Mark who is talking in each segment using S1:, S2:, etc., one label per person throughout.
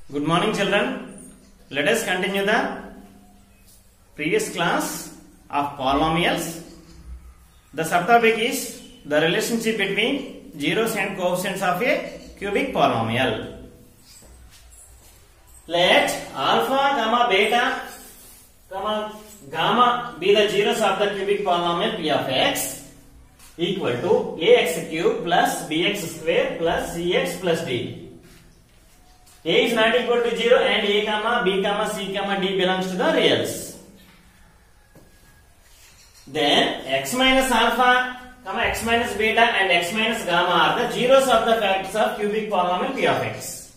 S1: Good morning, children. Let us continue the previous class of polynomials. The subtopic is the relationship between zeros and coefficients of a cubic polynomial. Let alpha, comma, beta, comma, gamma be the zeros of the cubic polynomial p of x equal to ax cube plus bx square plus cx plus d. A is not equal to 0 and a comma b comma c comma d belongs to the reals. Then x minus alpha comma x minus beta and x minus gamma are the zeros of the factors of cubic polynomial p of x.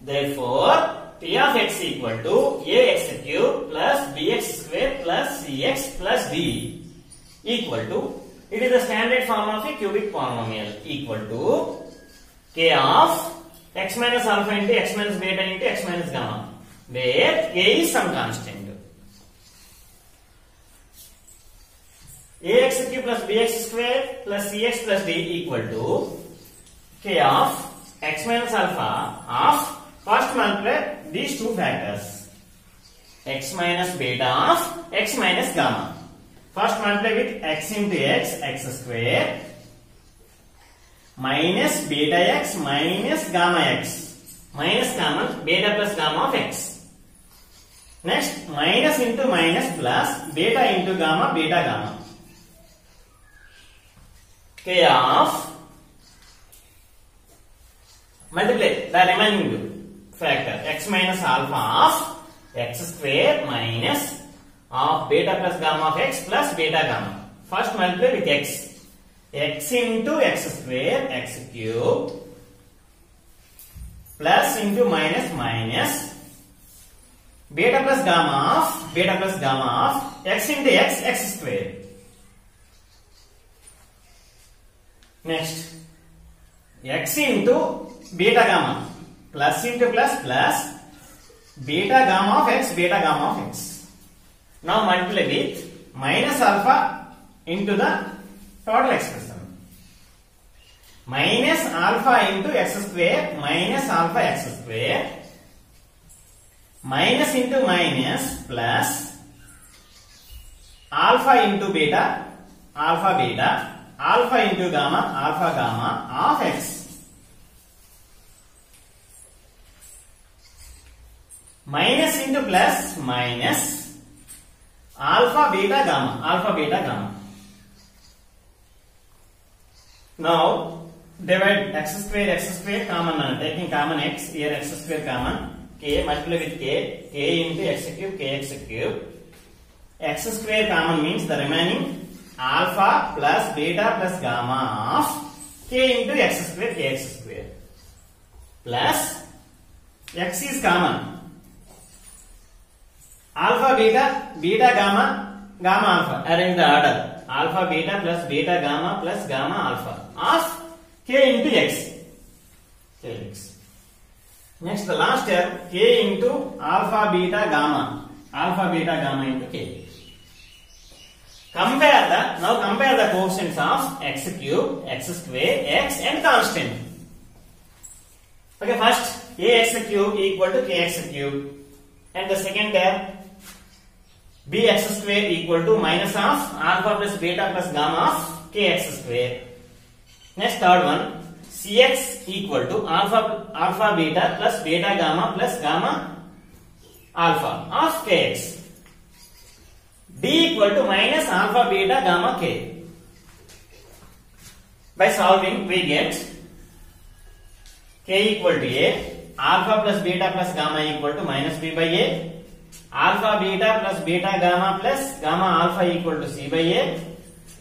S1: Therefore, p of x equal to ax cube plus bx square plus cx plus d equal to, it is the standard form of a cubic polynomial, equal to k of x minus alpha into x minus beta into x minus gamma, where k is some constant. Ax cube plus bx square plus cx plus d equal to k of x minus alpha of first multiply these two factors, x minus beta of x minus gamma. First multiply with x into x, x square, minus beta x minus gamma x, minus common beta plus gamma of x. Next, minus into minus plus beta into gamma, beta gamma. K of, multiply the remaining factor, x minus alpha of x square minus of beta plus gamma of x plus beta gamma. First multiply with x. X into x square, x cube, plus into minus minus, beta plus gamma of x into x, x square. Next, x into beta gamma, plus into plus plus, beta gamma of x, beta gamma of x. Now multiply with minus alpha into the total expression. Minus alpha into x square minus alpha x square, minus into minus plus alpha into beta, alpha beta, alpha into gamma, alpha gamma of x. Minus into plus minus alpha beta gamma, alpha beta gamma. Now divide x square common, taking common x, here x square common, k multiply with k into x cube, kx cube. X square common means the remaining alpha plus beta plus gamma of k into x square, kx square. Plus x is common. Alpha beta, beta gamma, gamma alpha. Arrange the order. Alpha beta plus beta gamma plus gamma alpha of k into x. Kx. Next, the last term, k into alpha beta gamma. Alpha beta gamma into k. Now compare the coefficients of x cube, x square, x and constant. Okay, first ax cube equal to kx cube. And the second term, bx square equal to minus of alpha plus beta plus gamma of kx square. Next, third one, cx equal to alpha beta plus beta gamma plus gamma alpha of kx. D equal to minus alpha beta gamma k. By solving, we get k equal to a, alpha plus beta plus gamma equal to minus b by a, alpha beta plus beta gamma plus gamma alpha equal to c by a,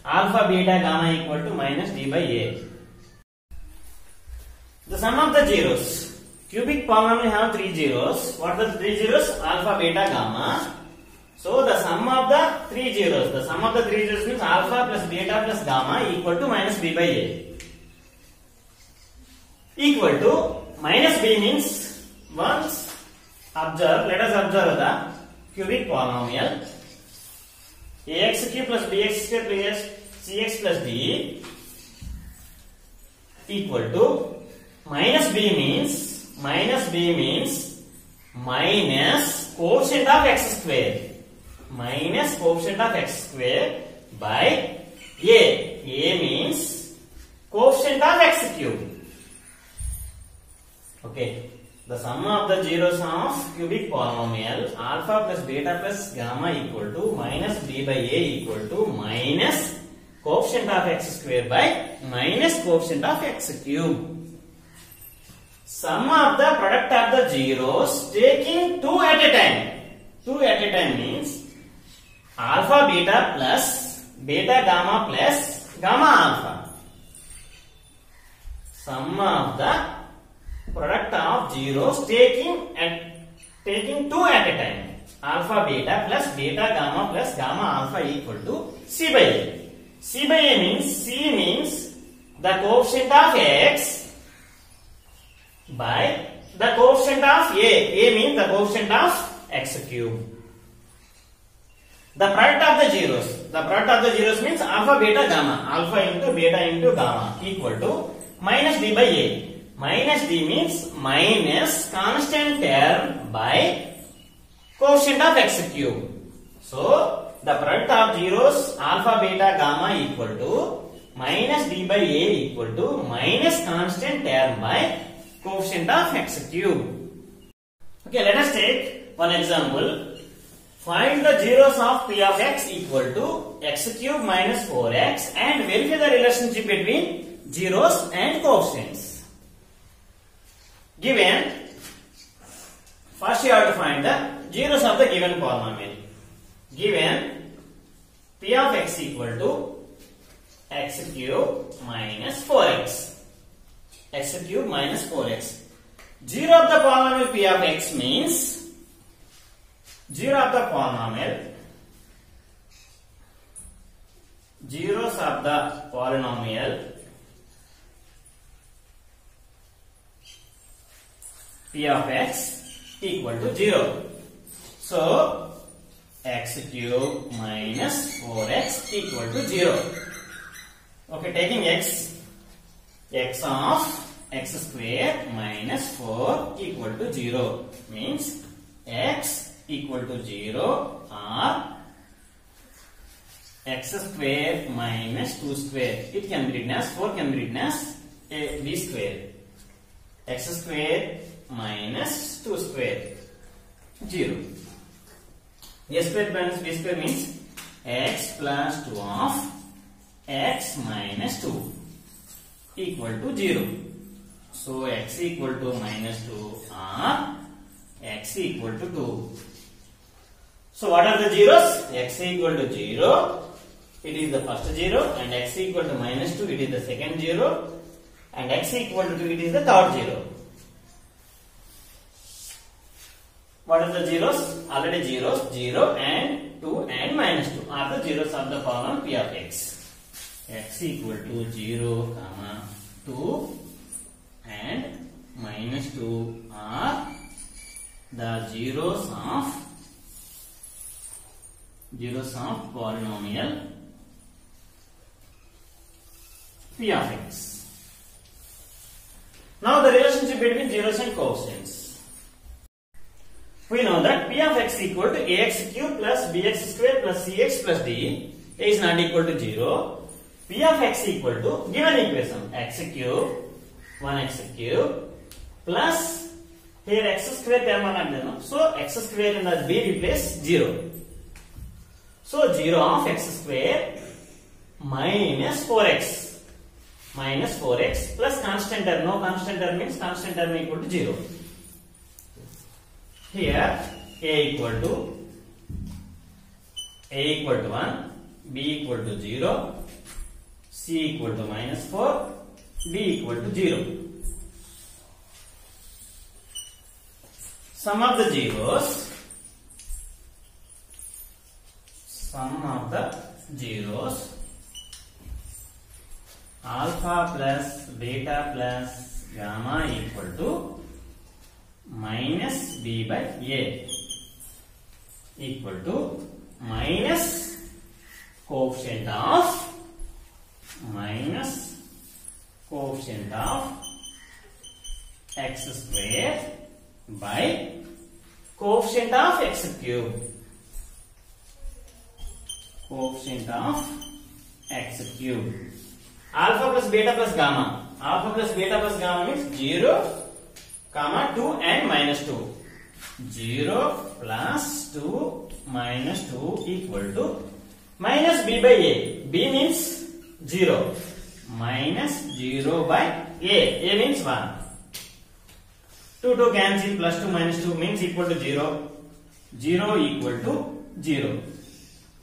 S1: alpha beta gamma equal to minus d by a. The sum of the zeros. Cubic polynomial have three zeros. What are the three zeros? Alpha, beta, gamma. So the sum of the three zeros. The sum of the three zeros means alpha plus beta plus gamma equal to minus b by a. Equal to minus b means once observe. Let us observe the cubic polynomial. Ax cube plus bx square plus cx plus d equal to minus b means minus b means minus quotient of x square. Minus quotient of x square by a. A means quotient of x cube. Okay. The sum of the zeros of cubic polynomial alpha plus beta plus gamma equal to minus b by a equal to minus quotient of x square by minus quotient of x cube. Sum of the product of the zeros taking 2 at a time. 2 at a time means alpha beta plus beta gamma plus gamma alpha. Sum of the product of zeros taking 2 at a time. Alpha beta plus beta gamma plus gamma alpha equal to c by a. C by a means c means the coefficient of x by the coefficient of a. A means the coefficient of x cube. The product of the zeros. The product of the zeros means alpha beta gamma. Alpha into beta into gamma equal to minus d by a. Minus d means minus constant term by quotient of x cube. So, the product of zeros alpha beta gamma equal to minus d by a equal to minus constant term by quotient of x cube. Okay, let us take one example. Find the zeros of p of x equal to x cube minus 4x and verify the relationship between zeros and coefficients. Given, first you have to find the zeros of the given polynomial. Given p of x equal to x cube minus 4x. X cube minus 4x. Zero of the polynomial p of x means zero of the polynomial. Zeros of the polynomial p of x equal to 0. So, x cube minus 4x equal to 0. Okay, taking x of x square minus 4 equal to 0 means x equal to 0 or x square minus 2 square. It can be written as 4 can be written as b square. X square minus 2 square 0. A square minus b square means x plus 2 of x minus 2 equal to 0. So x equal to minus 2 or x equal to 2. So what are the zeros? X equal to 0, it is the first 0, and x equal to minus 2, it is the second 0, and x equal to 2, it is the third 0. What are the zeros? Already zeros, 0 and 2 and minus 2 are the zeros of the polynomial p of x. X equal to 0, 2 and minus 2 are the zeros of polynomial p of x. Now the relationship between zeros and coefficients. We know that p of x equal to ax cube plus bx square plus cx plus d is not equal to 0. P of x equal to given equation x cube 1x cube plus here x square term another. So x square in the b replace 0. So 0 of x square minus 4x plus constant term. No constant term means constant term equal to 0. Here a equal to 1, b equal to 0, c equal to minus 4, d equal to 0. Sum of the zeros. Alpha plus beta plus gamma equal to minus b by a equal to minus coefficient of x square by coefficient of x cube. Coefficient of x cube. Alpha plus beta plus gamma. Alpha plus beta plus gamma means 0, comma 2 and minus 2. 0 plus 2 minus 2 equal to minus b by a. B means 0. Minus 0 by a. A means 1. 2 cancel, plus 2 minus 2 means equal to 0. 0 equal to 0.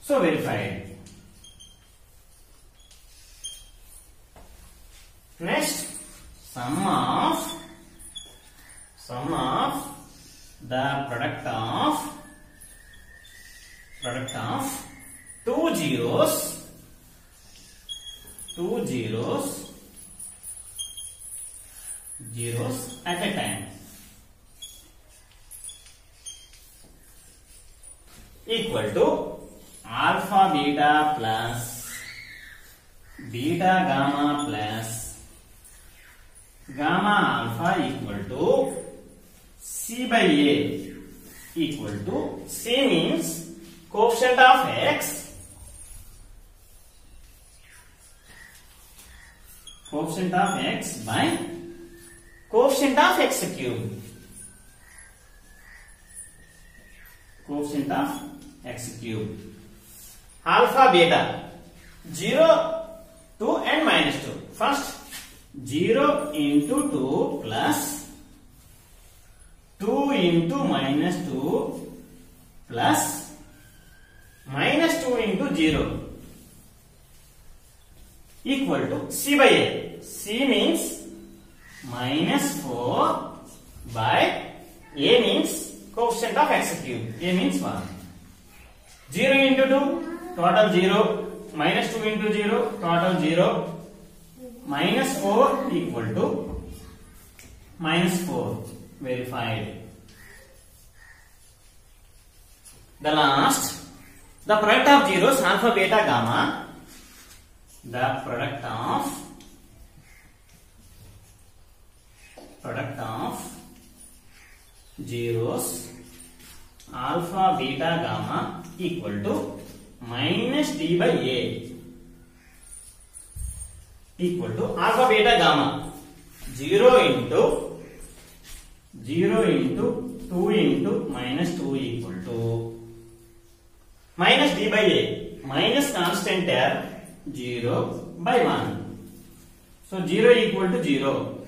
S1: So verified. Next, sum of the product of two zeros at a time equal to alpha beta plus beta gamma plus gamma alpha equal to c by a equal to c means coefficient of x by coefficient of x cube. Coefficient of x cube. Alpha beta 0, 2 and minus 2. First 0 into 2 plus 2 into minus 2 plus minus 2 into 0 equal to c by a. C means minus 4 by a means coefficient of x cube. A means 1. 0 into 2 total 0. Minus 2 into 0 total 0. Minus 4 equal to minus 4. Verified. The last, the product of zeros alpha beta gamma. The product of zeros alpha beta gamma equal to minus d by a equal to alpha beta gamma 0 into 2 into minus 2 equal to minus d by a minus constant term 0 by 1. So 0 equal to 0.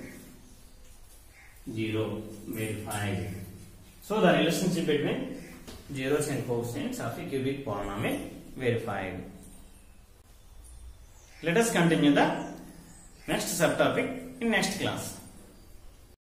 S1: 0 verified. So the relationship between zeros and coefficients of a cubic polynomial verified. Let us continue the next subtopic in next class.